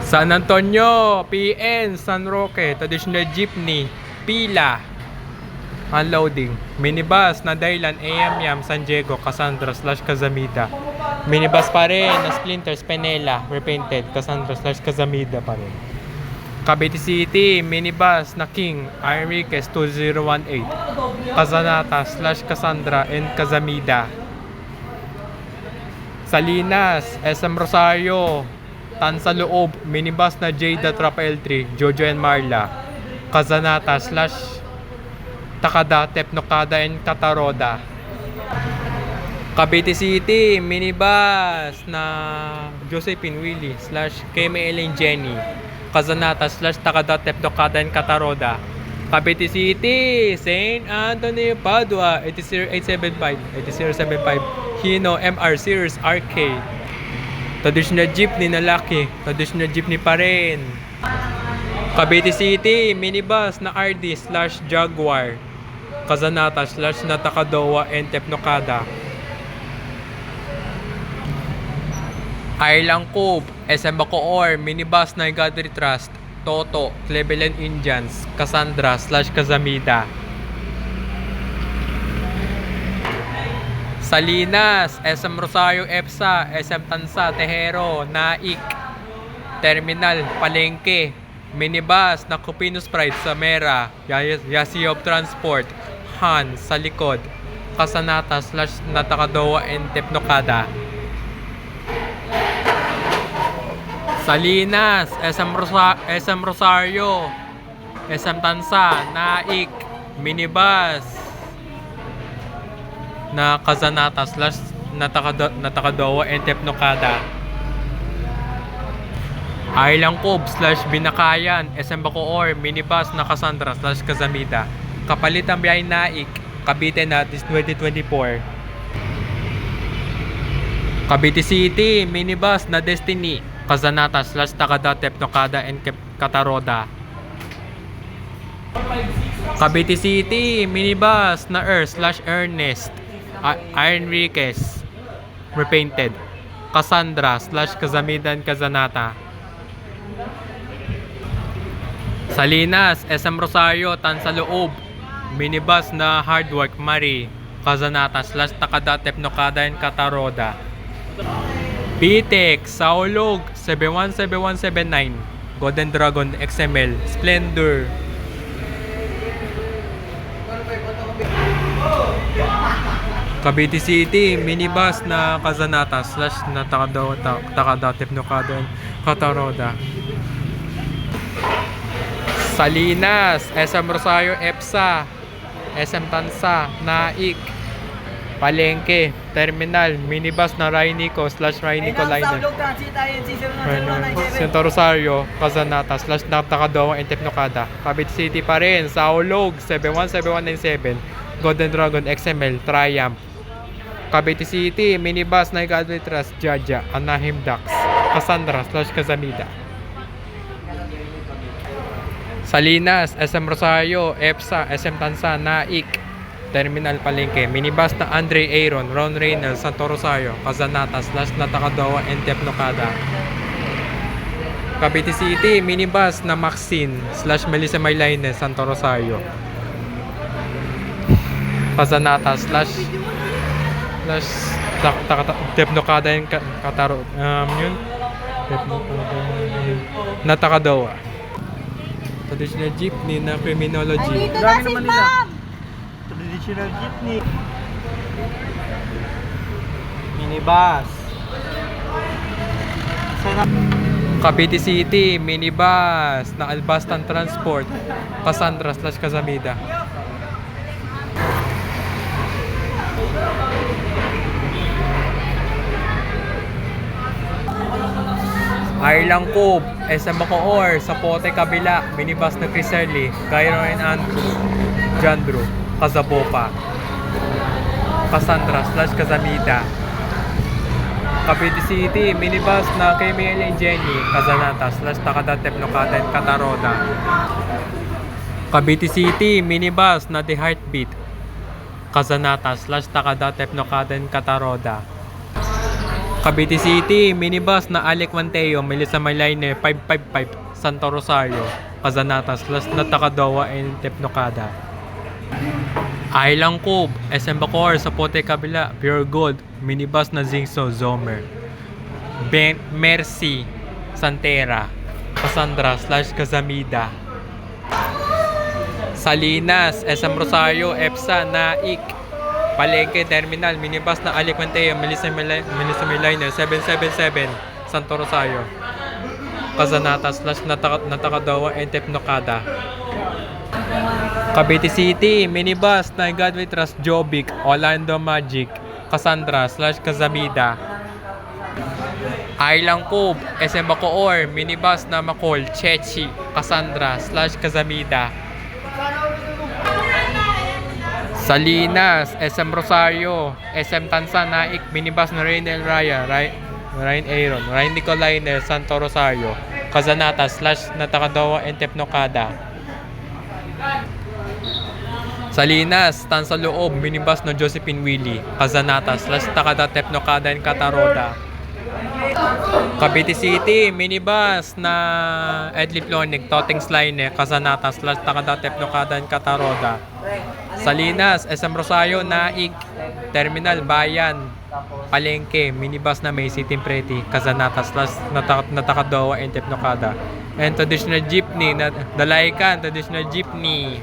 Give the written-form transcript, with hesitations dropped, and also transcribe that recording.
San Antonio, PN, San Roque, traditional jeepney, pila, unloading, minibus na Dailan, AM Yam, San Diego, Cassandra / Cazamida. Minibus pa rin na Splinters, Penela, repainted, Cassandra / Cazamida pa rin. Cavite City, minibus na King, Enriquez 2018, Casanata / Cassandra and Cazamida. Salinas, SM Rosario, Tansa Loob, minibus na Jada Trap L3, Jojo and Marla, Casanata / Takada, Tepnocada and Cataroda. Cavite City, minibus na Josephine Willie / KML and Jenny, Casanata / Takada, Tepnocada and Cataroda. Cavite City, St. Anthony, Padua, 80875, Hino, MR Series RK. Traditional jeepney na Lucky, traditional jeepney pa rin. Cavite City, minibus na RD / Jaguar, Casanata / Natakadowa and Tepnocada. Island Cove, SM Bacoor, minibus na Godry Trust, Toto, Cleveland Indians, Cassandra / Cazamida. Salinas, SM Rosario, EPSA, SM Tansa, Tejero, Naik, Terminal, Palengke, minibus na Cupinus Pride sa Mera, Yasi of Transport, Han sa likod, Casanata / Natakadowa and Tepnocada. Salinas, SM Rosario, SM Tansa, Naik, minibus na Casanata / Natakadowa and Tepnocada. Island Cove / Binakayan, SM Bacoor, minibus na Cassandra / Cazamida. Kapalit ang biyahe Naik, Cavite na 2024. Cavite City, minibus na Destiny, Casanata / Takada, Tepnocada and Cataroda. Cavite City, minibus na / Ernest, Enriquez, repainted, Cassandra / Cazamida and Casanata. Salinas, SM Rosario, Tansa Loob, minibus na Hardwork Marie, Casanata / Takada, Tepnocada and Cataroda. Bitek, Saulog, 717179, Golden Dragon XML, Splendor. Cavite City, minibus na Casanata / Takada, Tepnocada and Cataroda. Salinas, SM Rosario, EPSA, SM Tansa, Naik, Palengke, Terminal, minibus na Rainico / Rainico Liner, Santa Rosario, Casanata / Natakadowa and Tepnocada. Cavite City pa rin, Saulog, 71797, Golden Dragon XML, Triumph. Cavite City, minibus na Godly Trust, Jaja, Anaheim Ducks, Cassandra / Cazamida. Salinas, SM Rosario, EPSA, SM Tansa, Naik, Terminal Palengke, minibus na Andre Aaron, Ron Reynolds, Santo Rosario, Casanata / Natakadowa and Tepnocada. Cavite City, minibus na Maxine / Melissa Maylaines, Santo Rosario, Casanata / Tepnocada and Cataro, yun, Natakadowa. Traditional jeepney na Criminology. Dami naman nila. Traditional jeepney. Minibus. Cavite City, minibus na Albastan Transport, Cassandra / Cazamida. Island Cove, SM Bacoor, Sapote Kabila, minibus na Criselli, Cairo and Andrew, Jandro, Cazabopa, Cassandra / Cazamida. Cavite City, minibus na KML and Jenny, Casanata / Takada, Tepnocada and Cataroda. Cavite City, minibus na The Heartbeat, Casanata / Takada, Tepnocada and Cataroda. Cavite City, minibus na Alec Manteo, Melissa Malayne, 555, Santo Rosario, Casanatas, Las Natakadowa, and Tepnocada. Island Cove, SM Bacoor, Sapote Kabila, Pure Gold, minibus na Zingso, Zomer. Mercy, Santera, Cassandra, Kazamida. Salinas, SM Rosario, EPSA, Naik, Palengke Terminal, minibus na Alec Manteo, Melissa Milainer, 777, Santo Rosario, Kazanata / Natakadowa, and Tepnocada. Cavite City, minibus na Godway Trust Jobic, Orlando Magic, Cassandra / Kazamida. Island Cove, SM Bacoor, minibus na Macol, Chechi, Cassandra / Kazamida. Salinas, SM Rosario, SM Tansa, Naik, minibus na Rainel Raya, Ryan Aaron, Ryan Nicolaine, Santo Rosario, Kazanata / Natakadowa, and Tepnocada. Salinas, Tansa Loob, minibus na Josephine Willie, Kazanata / Takada, Tepnocada, and Cataroda. Cavite City, minibus na Edley Plonig, Totings Line, Kazanata / Takada, Tepnocada, and Cataroda. Salinas, SM Rosario, Naik, Terminal, Bayan, Palengke, minibus na Macy, Timpreti, Kazanata / Natakadowa, and Tepnocada. And traditional jeepney, Dalaycan, traditional jeepney.